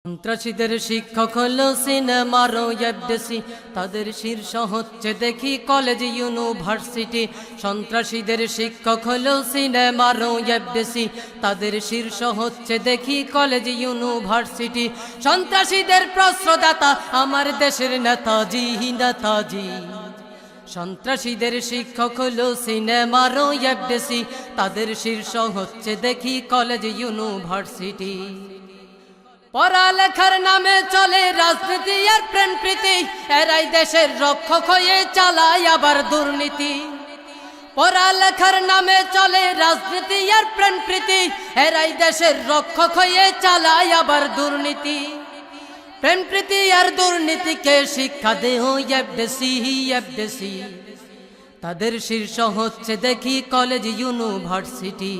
সন্ত্রাসীদের শিক্ষক হলো সিনেমার এফডিসি, তাদের শীর্ষ হচ্ছে দেখি কলেজ ইউনিভার্সিটি। সন্ত্রাসীদের শিক্ষক হলো সিনেমার এফডিসি, তাদের শীর্ষ হচ্ছে দেখি কলেজ ইউনিভার্সিটি। সন্ত্রাসীদের প্রশ্রয়দাতা আমার দেশের নেতাজি নেতাজি। সন্ত্রাসীদের শিক্ষক হলো সিনেমার এফডিসি, তাদের শীর্ষ হচ্ছে দেখি কলেজ ইউনিভার্সিটি। পড়ালেখার নামে চলে রাজনীতি আর প্রেম প্রীতি, এরাই দেশের রক্ষক হয়ে চালায় আবার দুর্নীতি। পড়ালেখার নামে চলে রাজনীতি আর প্রেম প্রীতি, এরাই দেশের রক্ষক হয়ে চালায় আবার দুর্নীতি। প্রেম প্রীতি আর দুর্নীতিকে শিক্ষা দেহ এফডিসি এফডিসি, তাদের শীর্ষ হচ্ছে দেখি কলেজ ইউনিভার্সিটি।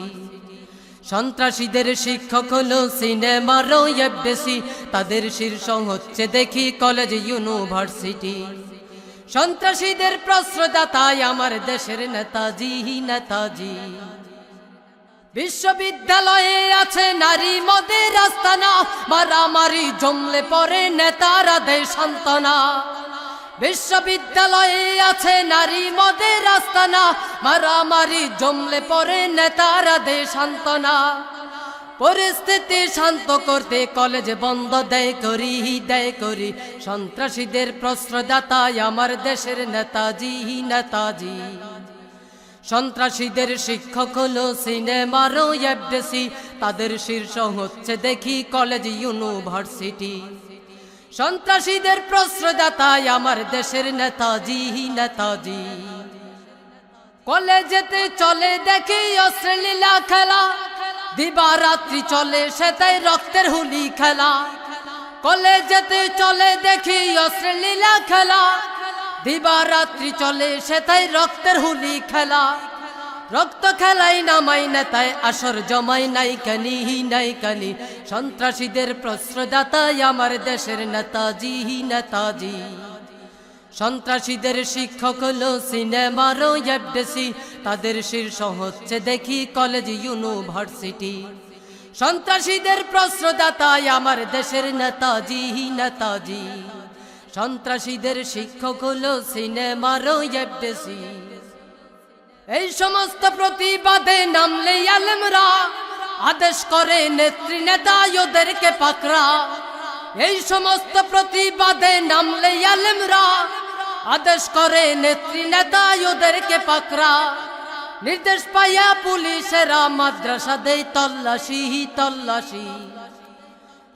সন্ত্রাসীদের শিক্ষক হলো সিনেমার এফডিসি, তাদের শীর্ষ হচ্ছে দেখি কলেজ ইউনিভার্সিটি। সন্ত্রাসীদের প্রশ্রয়দাতায় আমার দেশের নেতাজি নেতাজি। বিশ্ববিদ্যালয়ে আছে নারী মদের আস্তানা, মারামারি জমলে পরে নেতারা দেয় সান্ত্বনা। বিশ্ববিদ্যালয়ে আছে নারী মদের আস্তানা, মারামারি জমলে পরে নেতারা দেয় সান্ত্বনা। পরিস্থিতি শান্ত করতে কলেজ বন্ধ দেয় করি। সন্ত্রাসীদের প্রশ্রয়দাতায় আমার দেশের নেতাজি নেতাজি। সন্ত্রাসীদের শিক্ষক হলো সিনেমার এফডিসি, তাদের শীর্ষ হচ্ছে দেখি কলেজ ইউনিভার্সিটি। সন্ত্রাসীদের প্রশ্রয়দাতায় আমার দেশের নেতাজি নেতাজি। কলেজেতে চলে দেখি অশ্লীলা খেলা, দিবারাত্রি চলে সেটাই রক্তের হুলি খেলা। কলেজেতে চলে দেখি অশ্লীলা খেলা, দিবারাত্রি চলে সেটাই রক্তের হুলি খেলা। রক্ত খেলাই নামাই নেতায় আসর জমাই নাই কানি। সন্ত্রাসীদের প্রশ্রয়দাতায় আমার দেশের নেতাজি নেতাজি। সন্ত্রাসীদের শিক্ষক হলো সিনেমার এফডিসি, তাদের শীর্ষ হচ্ছে দেখি কলেজ ইউনিভার্সিটি। সন্ত্রাসীদের প্রশ্রয়দাতায় আমার দেশের নেতাজি নেতাজি। সন্ত্রাসীদের শিক্ষক হলো সিনেমার এফডিসি। এই সমস্ত প্রতিবাদে নামলে আলেমরা আদেশ করে নেত্রী নেতা ওদেরকে পাকড়া। এই সমস্ত প্রতিবাদে নামলে আলেমরা আদেশ করে নেত্রী নেতা ওদেরকে পাকড়া। নির্দেশ পাইয়া পুলিশেরা মাদ্রাসা দেয় তল্লাশি।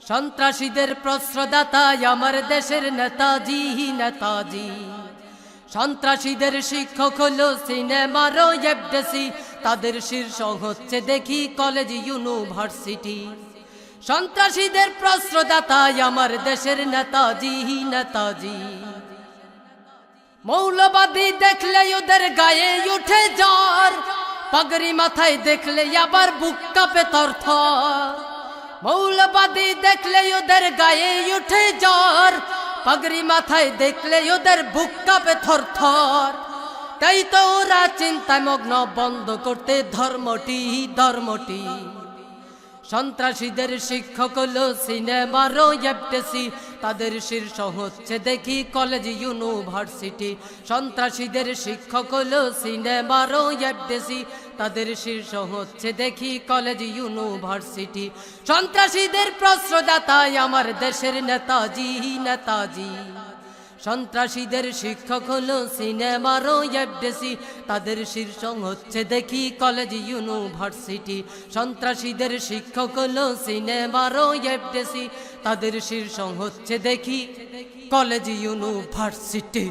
সন্ত্রাসীদের প্রশ্রয়দাতায় আমার দেশের নেতাজি নেতাজি। সন্ত্রাসীদের শিক্ষক হলো সিনেমার এফডিসি, তাদের শীর্ষ হচ্ছে দেখি কলেজ ইউনিভার্সিটি। সন্ত্রাসীদের প্রশ্রয়দাতায় আমার দেশের নেতাজি নেতাজি। মৌলবাদী দেখলে ওদের গায়ে উঠে জ্বর, পাগড়ি মাথায় দেখলে আবার বুক কাঁপে থরথর। মৌলবাদী দেখলে ওদের গায়ে উঠে জ্বর, পাগড়ি মাথায় দেখলে ওদের বুক কাঁপে থরথর। তাই তো ওরা চিন্তায় মগ্ন বন্ধ করতে ধর্মটি। সন্ত্রাসীদের শিক্ষক হলো সিনেমার এফডিসি, তাদের শীর্ষ হচ্ছে দেখি কলেজ ইউনিভার্সিটি। সন্ত্রাসীদের শিক্ষক হলো সিনেমার এফডিসি, তাদের শীর্ষ হচ্ছে দেখি কলেজ ইউনিভার্সিটি। সন্ত্রাসীদের প্রশ্রয়দাতায় আমার দেশের নেতাজি নেতাজি। সন্ত্রাসীদের শিক্ষক হলো সিনেমার এফডিসি, তাদের শীর্ষ হচ্ছে দেখি কলেজ ইউনিভার্সিটি। সন্ত্রাসীদের শিক্ষক হলো সিনেমার এফডিসি, তাদের শীর্ষ হচ্ছে দেখি কলেজ ইউনিভার্সিটি।